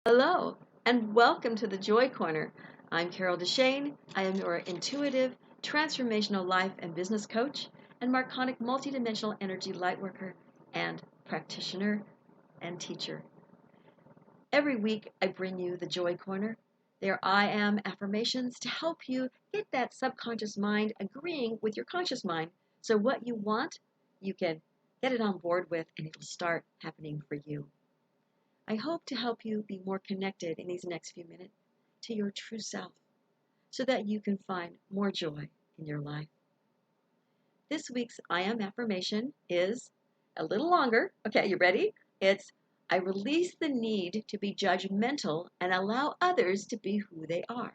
Hello, and welcome to the Joy Corner. I'm Carol DeChaine. I am your intuitive, transformational life and business coach and Marconic multidimensional energy lightworker and practitioner and teacher. Every week, I bring you the Joy Corner. They're I Am Affirmations to help you get that subconscious mind agreeing with your conscious mind. So, what you want, you can get it on board with, and it'll start happening for you. I hope to help you be more connected in these next few minutes to your true self so that you can find more joy in your life. This week's I Am Affirmation is a little longer. Okay, you ready? It's I release the need to be judgmental and allow others to be who they are.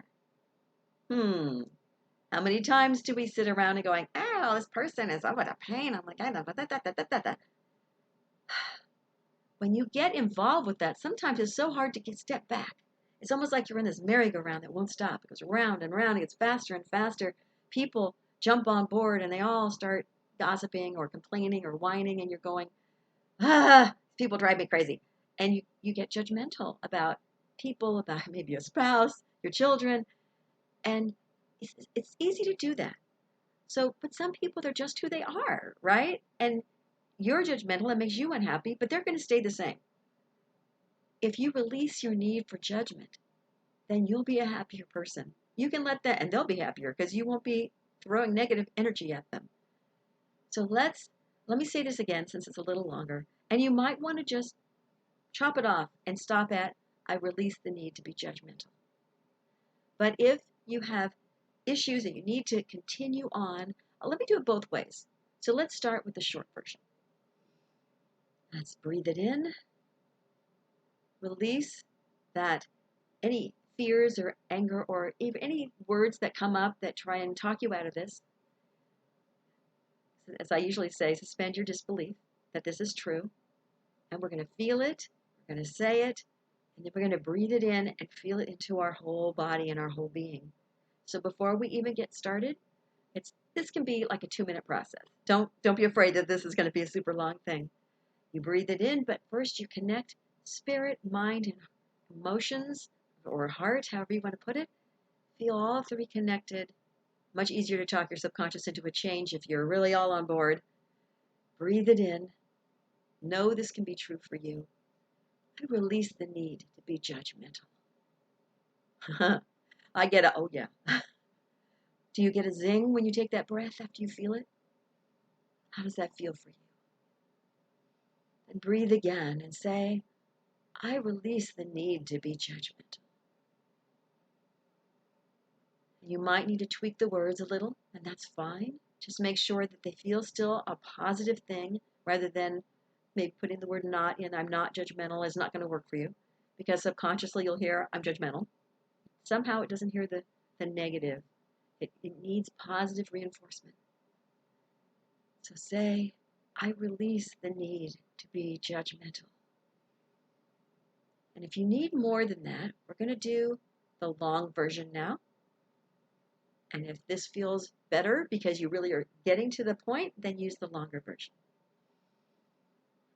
How many times do we sit around and going, oh, this person is, oh, what a pain. I'm like, I know, that. When you get involved with that, sometimes it's so hard to step back. It's almost like you're in this merry-go-round that won't stop. It goes round and round. It gets faster and faster. People jump on board and they all start gossiping or complaining or whining, and you're going, people drive me crazy. And you get judgmental about people, about maybe your spouse, your children, and it's easy to do that. So, but some people, they're just who they are, right? And you're judgmental, it makes you unhappy, but they're going to stay the same. If you release your need for judgment, then you'll be a happier person. You can let that, and they'll be happier because you won't be throwing negative energy at them. So let me say this again since it's a little longer. And you might want to just chop it off and stop at, I release the need to be judgmental. But if you have issues that you need to continue on, let me do it both ways. So let's start with the short version. Let's breathe it in. Release that any fears or anger or even any words that come up that try and talk you out of this. As I usually say, suspend your disbelief that this is true. And we're going to feel it, we're going to say it, and then we're going to breathe it in and feel it into our whole body and our whole being. So before we even get started, this can be like a 2-minute process. Don't be afraid that this is going to be a super long thing. You breathe it in, but first you connect spirit, mind, and emotions, or heart, however you want to put it. Feel all three connected. Much easier to talk your subconscious into a change if you're really all on board. Breathe it in. Know this can be true for you. I release the need to be judgmental. I get a, oh yeah. Do you get a zing when you take that breath after you feel it? How does that feel for you? And breathe again and say, I release the need to be judgmental. You might need to tweak the words a little, and that's fine. Just make sure that they feel still a positive thing rather than maybe putting the word not in. I'm not judgmental is not going to work for you because subconsciously you'll hear I'm judgmental. Somehow it doesn't hear the negative. It needs positive reinforcement. So say, I release the need to be judgmental. And if you need more than that, we're going to do the long version now. And if this feels better because you really are getting to the point, then use the longer version.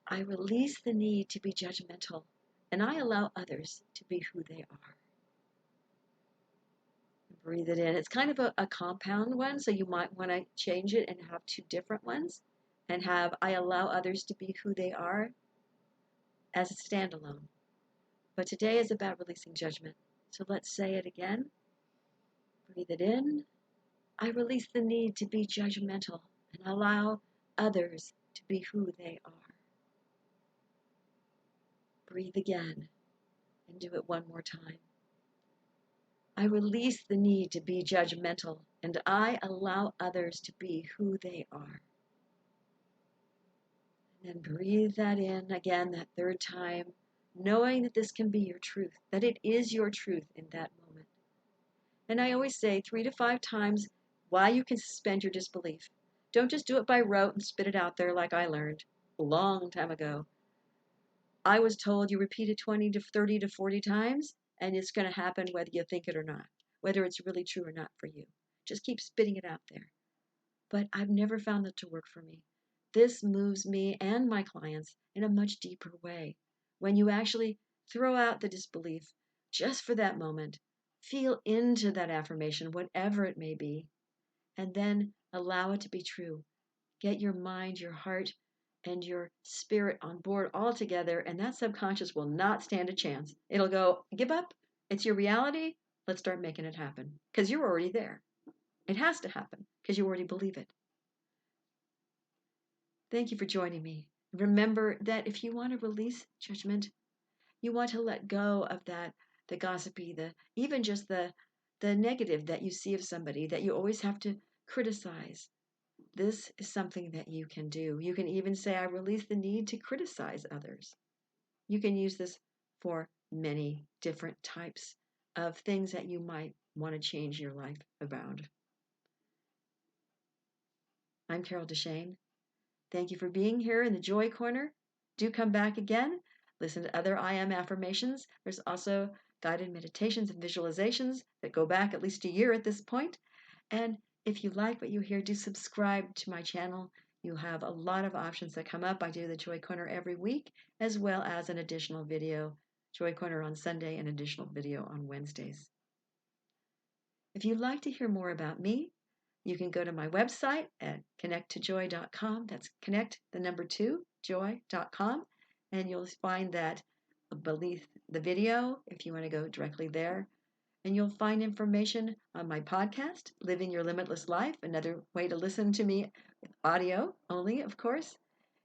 I release the need to be judgmental, and I allow others to be who they are. Breathe it in. It's kind of a compound one, so you might want to change it and have 2 different ones and have I allow others to be who they are as a standalone. But today is about releasing judgment. So let's say it again. Breathe it in. I release the need to be judgmental and allow others to be who they are. Breathe again and do it one more time. I release the need to be judgmental and I allow others to be who they are. And then breathe that in again that 3rd time, knowing that this can be your truth, that it is your truth in that moment. And I always say 3 to 5 times why you can suspend your disbelief. Don't just do it by rote and spit it out there like I learned a long time ago. I was told you repeat it 20 to 30 to 40 times and it's going to happen whether you think it or not, whether it's really true or not for you. Just keep spitting it out there. But I've never found that to work for me. This moves me and my clients in a much deeper way. When you actually Throw out the disbelief just for that moment. Feel into that affirmation, whatever it may be, and then allow it to be true. Get your mind, your heart, and your spirit on board all together, and that subconscious will not stand a chance. It'll go, give up. It's your reality. Let's start making it happen because you're already there. It has to happen because you already believe it. Thank you for joining me. Remember that if you want to release judgment, you want to let go of that, the gossipy, even just the negative that you see of somebody that you always have to criticize. This is something that you can do. You can even say, I release the need to criticize others. You can use this for many different types of things that you might want to change your life around. I'm Carol DeChaine. Thank you for being here in the Joy Corner. Do come back again. Listen to other I Am affirmations. There's also guided meditations and visualizations that go back at least a year at this point. And if you like what you hear, do subscribe to my channel. You have a lot of options that come up. I do the Joy Corner every week, as well as an additional video, Joy Corner on Sunday, and additional video on Wednesdays. If you'd like to hear more about me, you can go to my website at connect2joy.com. That's connect, the number 2, joy.com. And you'll find that beneath the video if you want to go directly there. And you'll find information on my podcast, Living Your Limitless Life, another way to listen to me, audio only, of course.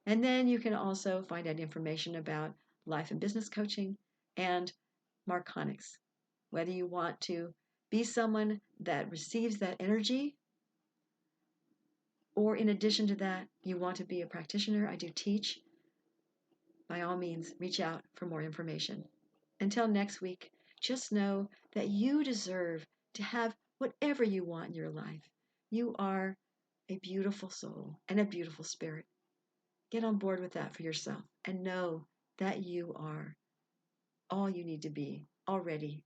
And then you can also find out information about life and business coaching and Marconics, whether you want to be someone that receives that energy, or in addition to that, you want to be a practitioner. I do teach. By all means, reach out for more information. Until next week, just know that you deserve to have whatever you want in your life. You are a beautiful soul and a beautiful spirit. Get on board with that for yourself and know that you are all you need to be already.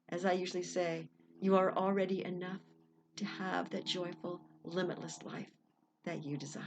As I usually say, you are already enough to have that joyful, limitless life that you desire.